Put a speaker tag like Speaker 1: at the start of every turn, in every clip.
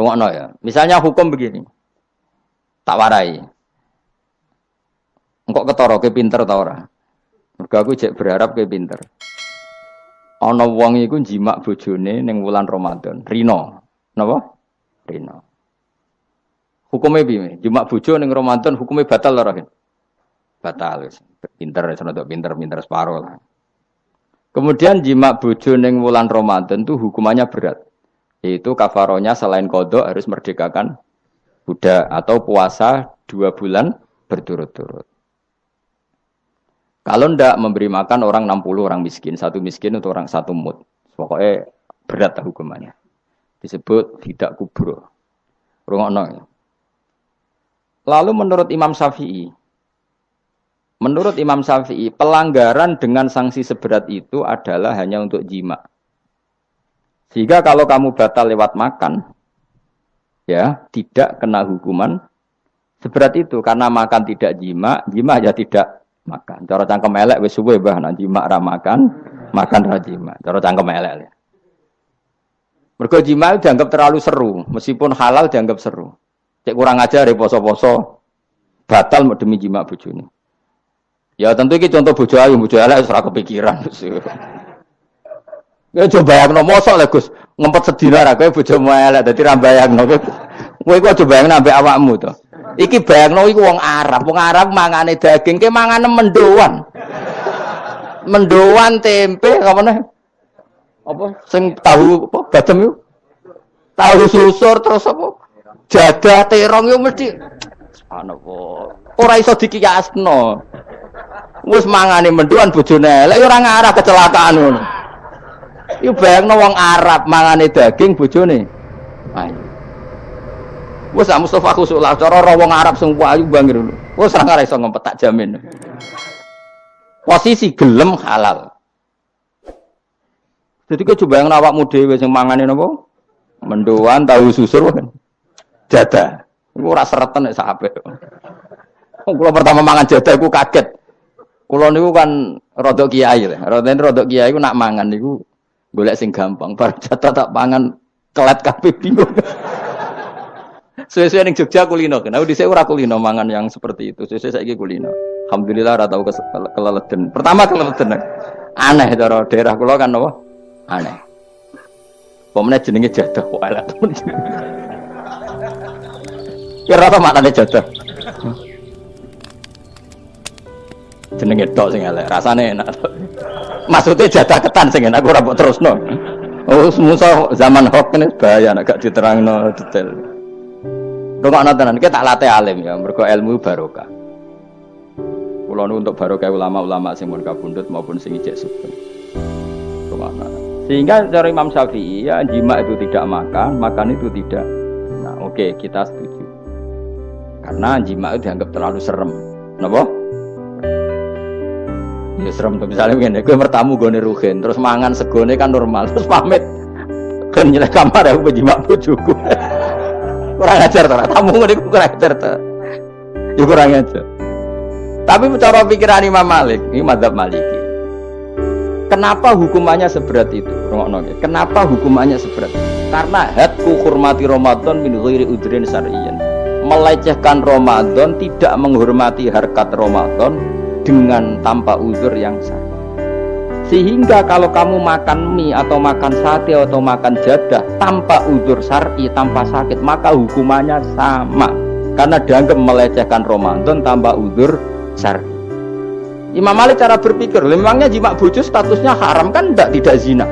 Speaker 1: Rungokno ya. Misalnya hukum begini. Tak warai. Engkok ketara ke pinter ta ora? Mergo aku cek berharap ke pinter. Ana wong iku njimak bojone ning wulan Ramadan. Rino. Napa? Rino. Hukume piye? Njimak bojo ning Ramadan hukume batal ora? Batal wis. Pinter senodok pinter separo lah. Kemudian jimak bojo ning wulan Ramadan itu hukumannya berat. Itu kafaronya selain qada harus merdekakan budak atau puasa 2 bulan berturut-turut. Kalau ndak memberi makan orang 60 orang miskin, satu miskin untuk orang satu mud. Pokoknya berat hukumannya. Disebut tidak kubro. Rungokno. Lalu menurut Imam Syafi'i, pelanggaran dengan sanksi seberat itu adalah hanya untuk jima. Sehingga kalau kamu batal lewat makan, ya tidak kena hukuman seberat itu. Karena makan tidak jima, jima aja tidak makan. Cara cangkem elek wis suwe bah nek jima ra makan, makan ra jima. Cara cangkem elek. Mergo jima dianggap terlalu seru, meskipun halal dianggap seru. Cek kurang ajar poso-poso batal demi jima bojone. Ya tentu iki contoh bojo ayu, bojo elek wis ora kepikiran. Ya coba bayangno mosok lho Gus, ngempet sedina ra kowe bojomu elek dadi ra bayangno. Kowe kok coba bayangno ambek awakmu to. Iki bayangno iku wong Arab mangane daging, ke mangane mendoan. Mendoan tempe apa meneh? Apa sing tahu apa badem iku? Tahu susur terus apa? Jadah terong yo mesti subhanallah. Ora iso dikiyasno. Wis mangane mendoan bojone elek ora ngarah kecelakaan ngono. Iku bayangno wong Arab mangane daging bojone. Ayo. Wes Mustafa khusuk lah cara wong Arab sing ayu bangir lho. Wes ora ngarep iso ngempet tak jamin. Posisi gelem halal. Jadi kok coba yang awakmu dhewe sing mangane napa? Mendoan tahu susur kan. Jadah. Iku ora sereten nek sak apik. Kula pertama mangan jadah iku kaget. Kula niku kan rada kiai lho. Rada kiai iku nak mangan niku golek sing gampang. Bar jadah tak pangan kelet kabeh bingung. Sesuai ning Jogja kulino kan. Aku dhisik ora kulino mangan yang seperti itu. Sesuai saiki kulino. Alhamdulillah ora tau keleleden. Pertama keleleden. Aneh cara daerah kula kan apa? Aneh. Pomene jenenge jadah kok elek temen. Kira apa maknane jadah? Jenenge tok sing elek, rasane enak. Maksudnya jadah ketan sing enak ora mbok terusno. Oh, musuh zaman hoax ini bahaya nek gak diterangno detail. Rungokno tenan, iki tak latih alim ya, mergo ilmu barokah. Kula nu untuk barokah ulama-ulama sing mun kabundut maupun sing ijek sugeng. Rungokno. Sehingga cara Imam Syafi'i ya jima itu tidak makan itu tidak. Nah, oke, kita setuju. Karena jima itu dianggap terlalu serem. Napa? Ya serem tuh misalnya ngene, kowe mertamu gone rugen, terus mangan segone kan normal, terus pamit. Kan nyeleh kamar aku jima bojoku. Kurang ajar ta, tamu ngene kurang ajar ta. Ya kurang ajar. Tapi cara pikiran Imam Malik, ini mazhab Maliki. Kenapa hukumannya seberat itu? Rungokno. Kenapa hukumannya seberat? Karena hadku hurmati Ramadan min ghairi udrin syar'iyyan. Melecehkan Ramadan, tidak menghormati harkat Ramadan dengan tanpa uzur yang syar'i. Sehingga kalau kamu makan mie atau makan sate atau makan jadah tanpa uzur syar'i, tanpa sakit, maka hukumannya sama. Karena dianggap melecehkan Ramadan tanpa uzur syar'i. Imam Malik cara berpikir, memangnya jima bojo statusnya haram kan tidak zina.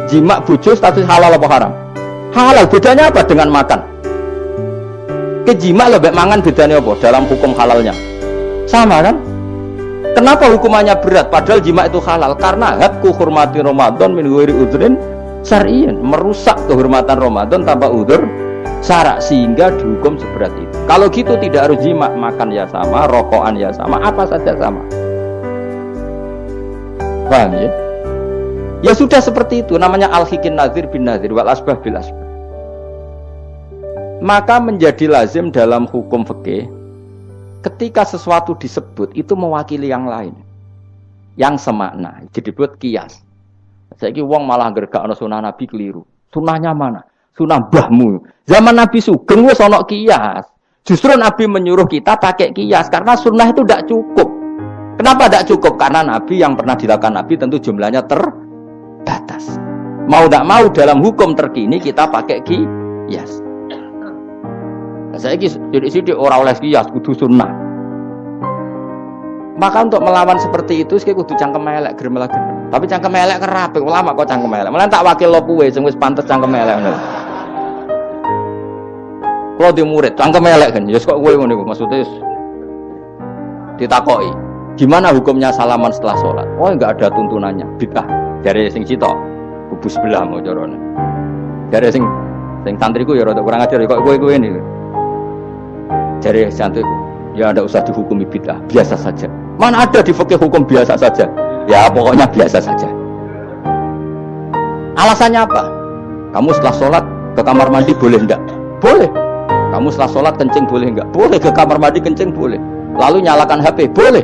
Speaker 1: Jima bojo status halal apa haram? Halal, bedanya apa dengan makan? Kejima lebih mangan bedanya apa dalam hukum halalnya? Sama kan? Kenapa hukumannya berat padahal jima itu halal? Karena hadku hurmati Ramadan min ghairi udhrin syar'iyyan, merusak kehormatan Ramadan tanpa udzur syara' sehingga dihukum seberat itu. Kalau gitu tidak harus jima, makan ya sama, rokokan ya sama, apa saja sama. Paham ya? Ya sudah seperti itu, namanya al-hikin nazir bin nazir wal asbah bil asbah. Maka menjadi lazim dalam hukum fikih ketika sesuatu disebut itu mewakili yang lain yang semakna, jadi disebut kias. Saiki wong malah gergakno sunah Nabi keliru. Sunahnya mana? Sunah mbahmu. Zaman Nabi Sugeng wis ana kias. Justru Nabi menyuruh kita pakai kias karena sunnah itu tidak cukup. Kenapa tidak cukup? Karena Nabi yang pernah dilakukan Nabi tentu jumlahnya terbatas. Mau tidak mau dalam hukum terkini kita pakai kias. Saya sidik-sidik orang oleh kias kudu sunnah. Maka untuk melawan seperti itu saya kudu cangkem elek gerem. Tapi cangkem elek kerapik ulama kok cangkem elek. Malah tak wakil lo kuwe sing wis pantes cangkem elek ngono. Kalau di murid, cangkem elek kan, ya kok gue ngono maksudnya ditakoki, gimana hukumnya salaman setelah sholat? Oh enggak ada tuntunannya, bid'ah. Dari sing sitok, kubu sebelah mau corone. Dari sing santriku ya rada kurang ajar, kok gue ini. Dari santriku, ya ada usah dihukumi bid'ah, biasa saja. Mana ada di fikih hukum biasa saja? Ya pokoknya biasa saja. Alasannya apa? Kamu setelah sholat ke kamar mandi boleh enggak? Boleh. Kamu setelah sholat kencing boleh enggak? Boleh. Ke kamar mandi kencing boleh. Lalu nyalakan HP boleh.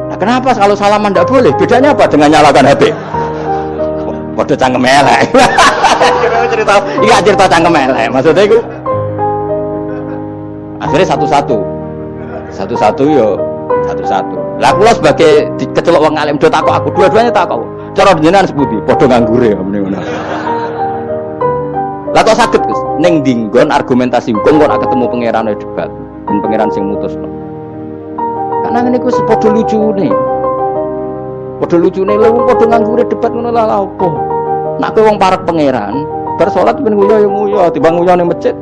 Speaker 1: Nah, kenapa kalau salaman enggak boleh? Bedanya apa dengan nyalakan HP? Waduh cangkem elek. Iya cerita cangkem elek. Maksudnya itu akhirnya satu-satu yo satu-satu. Lah kula sebagai kecelok wong alim do takok aku dua-duanya takok. Cara jenengan sepundi? Padha nganggure ngene. Lah kok saged Gus ning dinggon argumentasi hukum kok ketemu pangeran debat ben pangeran sing mutusno. Karena ngene ku padha lucune. Padha lucune lho padha nganggure debat ngono lah opo. Nek kowe wong parek pangeran, bar salat ben nguyo ya nguyo, timbang nguyo ning masjid.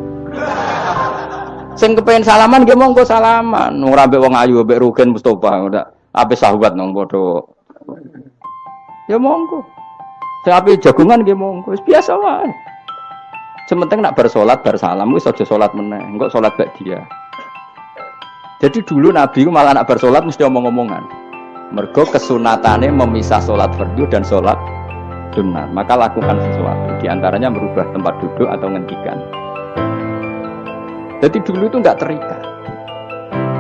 Speaker 1: Sing kepengin salaman nggih monggo salaman. Ora mbek wong ayu mbek Rugen Mustofa ndak ape sahabat nang padha. Ya monggo. Sing ape jagungan nggih monggo, wis biasa wae. Sementing nak bersolat bersalam wis aja salat meneh, engko salat bak dia. Jadi dulu Nabi malah nak bersolat mesti omong-omongan. Mergo kesunatane memisah salat fardu dan salat sunat. Maka lakukan sesuatu, di antaranya merubah tempat duduk atau ngendikan. Jadi dulu itu enggak terikat.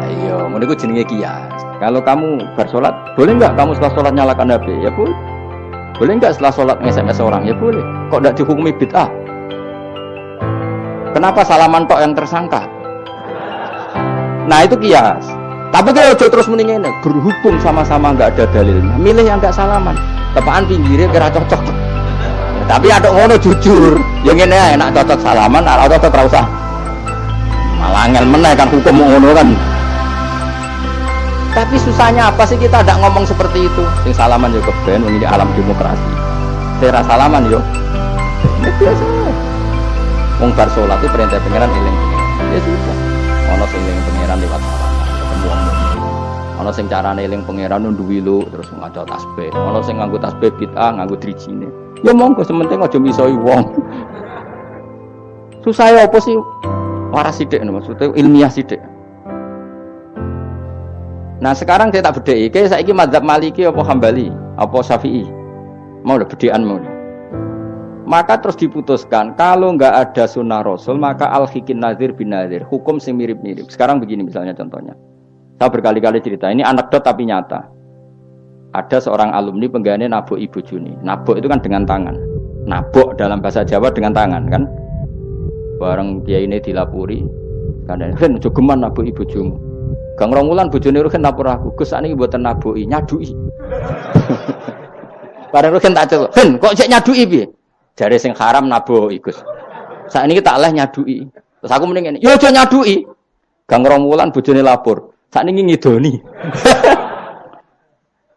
Speaker 1: Ayo, ngono iku jenenge kias. Kalau kamu bersolat, boleh enggak kamu setelah salat nyalakan HP? Ya boleh. Boleh enggak setelah salat nge-SMS orang? Ya boleh. Kok enggak dihukumi bid'ah? Kenapa salaman tok yang tersangka? Nah itu kias. Tapi kalau terus mendingin berhubung sama-sama nggak ada dalilnya, milih yang nggak salaman. Tepaan pinggirnya kira cocok. Tapi ada ngono jujur, yang ini enak cocok salaman, atau cocok terusah. Malah angel meneh kan hukum ngono kan. Tapi susahnya apa sih kita tidak ngomong seperti itu? Sing salaman yo keben, ini alam demokrasi. Saya salaman yo. Ini biasa. Wong bar salat itu perintah pangeran eling. Ya sudah. Ana sing eling pangeran lewat salaman, ketemu wong mukmin. Ana sing carane eling pangeran nduwi lu terus maca tasbih. Ana sing nganggo tasbih bid'ah, nganggo drijine. Ya monggo sementing aja misoi wong. Susah ya apa sih? Waras sithik maksudnya ilmiah sithik. Nah sekarang saya tak bedheki, kayak saiki mazhab Maliki apa Hambali, apa Syafi'i. Mau udah bedhekan mau. Maka terus diputuskan kalau enggak ada sunnah Rasul maka al-hikin nazir bin nazir, hukum sing mirip-mirip. Sekarang begini misalnya contohnya. Saya berkali-kali cerita, ini anekdot tapi nyata. Ada seorang alumni penggaweane nabok ibu Juni. Nabok itu kan dengan tangan. Nabok dalam bahasa Jawa dengan tangan kan. Bareng kiai ini dilapuri. Kadang kan jogeman nabok ibu Juni. Gang Rongulan bojone Rugen lapor aku, Gus sakniki mboten naboki, nyaduki. Bareng Rugen tak celuk, "Ben, kok cek nyaduki piye?" Jare sing haram naboki, Gus. Sakniki tak leh nyaduki. Terus aku mending ngene, "Ya aja nyaduki." Gang Rongulan bojone lapor, sakniki ngidoni.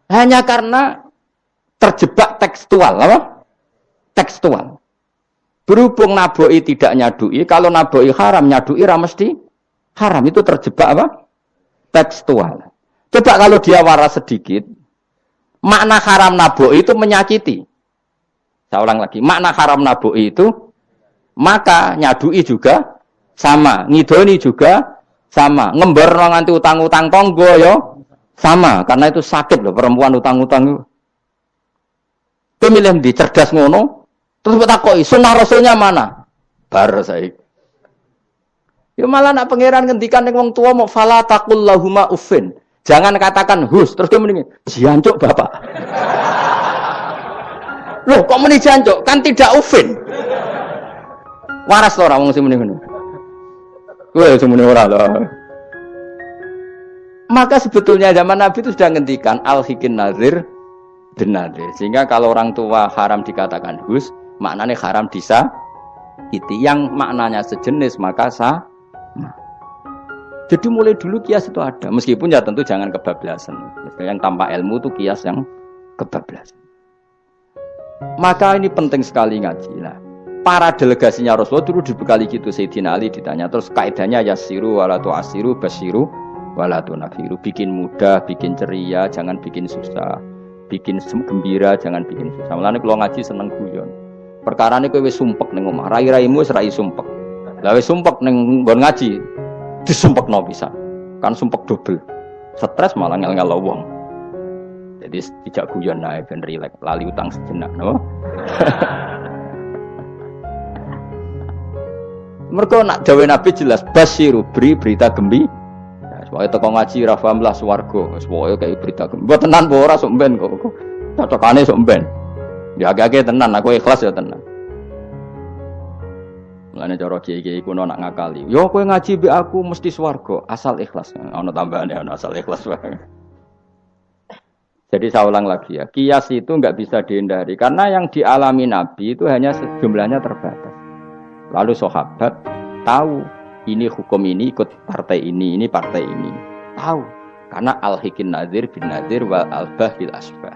Speaker 1: Hanya karena terjebak tekstual, apa? Tekstual. Berhubung naboki tidak nyaduki, kalau naboki haram nyaduki ra mesti haram, itu terjebak apa? Tekstual. Coba kalau dia waras sedikit, makna haram naboki itu menyakiti. Saya ulang lagi, makna haram naboki itu maka nyadui juga sama, ngidoni juga sama, ngember nganti utang-utang tonggo yo sama, karena itu sakit loh perempuan utang-utang. Pemilih di cerdas ngono, terus bertakoi sunnah rasulnya mana? Bar saya. Ya malah nak pangeran ngendikan ning wong tua mau fala taqul lahuma uffin. Jangan katakan hus, terus dia mendingin jancuk bapak. Loh, kok meni jancuk? Kan tidak ufin. Waras to ora wong sing muni ngono. Kowe sing muni ora lho. Maka sebetulnya zaman Nabi itu sudah ngendikan al-hikin nazir bin nazir. Sehingga kalau orang tua haram dikatakan hus, maknanya haram disa itu yang maknanya sejenis maka sah. Jadi mulai dulu kias itu ada, meskipun ya tentu jangan kebablasan. Yang tanpa ilmu itu kias yang kebablasan. Maka ini penting sekali ngaji. Nah, para delegasinya Rasulullah dulu dibekali gitu. Sayyidina Ali ditanya terus kaidahnya yasiru wala tu'asiru basiru wala tunafiru. Bikin mudah, bikin ceria, jangan bikin susah. Bikin gembira, jangan bikin susah. Mulane kalau ngaji seneng guyon. Perkara ini kowe wis sumpek ning omah, rai-raimu wis rai sumpek. Lah wis sumpek ning nggon ngaji, disumpekno pisan. Kan sumpek dobel. Stres malah ngel-ngel wong. Jadi tidak guyon ae ben rileks, lali utang sejenak, no. Mergo nak dawe Nabi jelas basiru beri berita gembira. Pokoke teko ngaji ra paham lah swarga. Wis pokoke kaya berita gembira. Mbok tenan apa ora sok mben kok. Cocokane sok mben. Ya agak-agak tenan, aku ikhlas ya tenan. Mulane cara kiai-kiai kuno nak ngakali. Yo kowe ngaji mbek aku mesti swarga, asal ikhlas. Ana tambahane ana asal ikhlas wae. Jadi saya ulang lagi ya, kias itu enggak bisa dihindari karena yang dialami Nabi itu hanya jumlahnya terbatas. Lalu sahabat tahu ini hukum ini ikut partai ini partai ini. Tahu. Karena al-hikin nazir bin nazir wal albah bil asbah.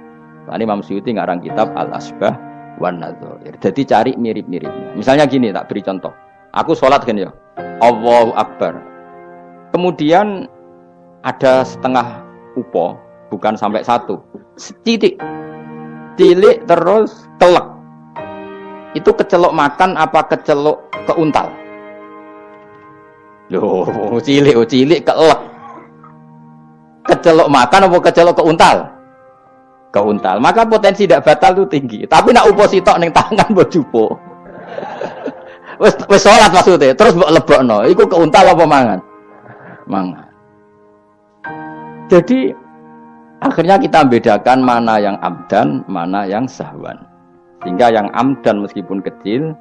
Speaker 1: Ini Imam Suyuti ngarang kitab al-asbah wan nadzair. Jadi cari mirip-miripnya. Misalnya gini, tak beri contoh. Aku sholat kan ya. Allahu Akbar. Kemudian ada setengah upo, bukan sampai satu. Titik. Tilik terus telek. Itu kecelok makan apa kecelok keuntal? Loh, cilik kelek. Kecelok makan apa kecelok keuntal? Keuntal. Maka potensi tidak batal itu tinggi. Tapi nak upo sitok ning tangan mbok jupo. Wis salat maksudnya, terus mbok lebokno. Iku keuntal apa mangan? Mangan. Jadi akhirnya kita bedakan mana yang amdan, mana yang sahwan. Sehingga yang amdan meskipun kecil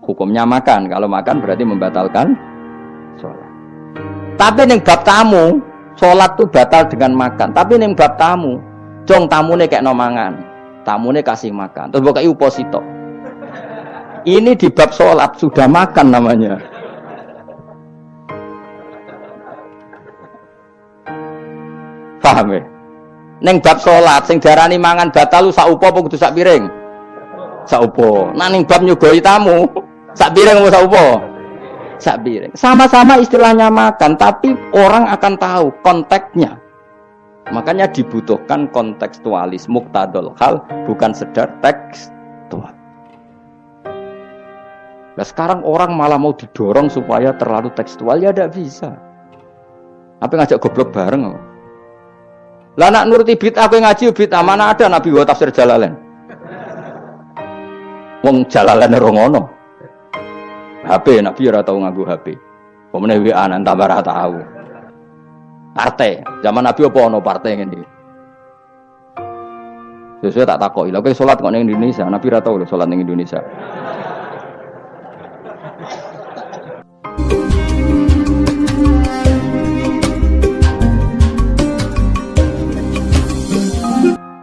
Speaker 1: hukumnya makan. Kalau makan berarti membatalkan sholat. Tapi ning bab tamu, sholat itu batal dengan makan. Tapi ning bab tamu, jong tamune kayak no mangan, tamune kasih makan. Terus bukai uposito. Ini di bab sholat sudah makan namanya. Paham ya? Neng bab sholat, sing darani mangan batal lu sak upo apa kudu sak piring? Sak upo. Nah neng bab nyugoi tamu, sak piring apa sak upo? Sak piring. Sama-sama istilahnya makan, tapi orang akan tahu konteksnya. Makanya dibutuhkan kontekstualis muqtadul hal, bukan sekedar tekstual. Nah sekarang orang malah mau didorong supaya terlalu tekstual, ya tidak bisa. Apa ngajak goblok bareng? Lah nak nuruti bid'ah kowe ngaji bid'ah, mana ada Nabi wa tafsir Jalalain. Wong Jalalain ora ngono. HP Nabi ora tau nganggo HP. Pemene WA nang tambah ora tau. Partai, zaman Nabi apa ono partai ngene iki. Sesuai tak takoki, lha kowe salat kok ning Indonesia, Nabi ora tau lho salat ning Indonesia.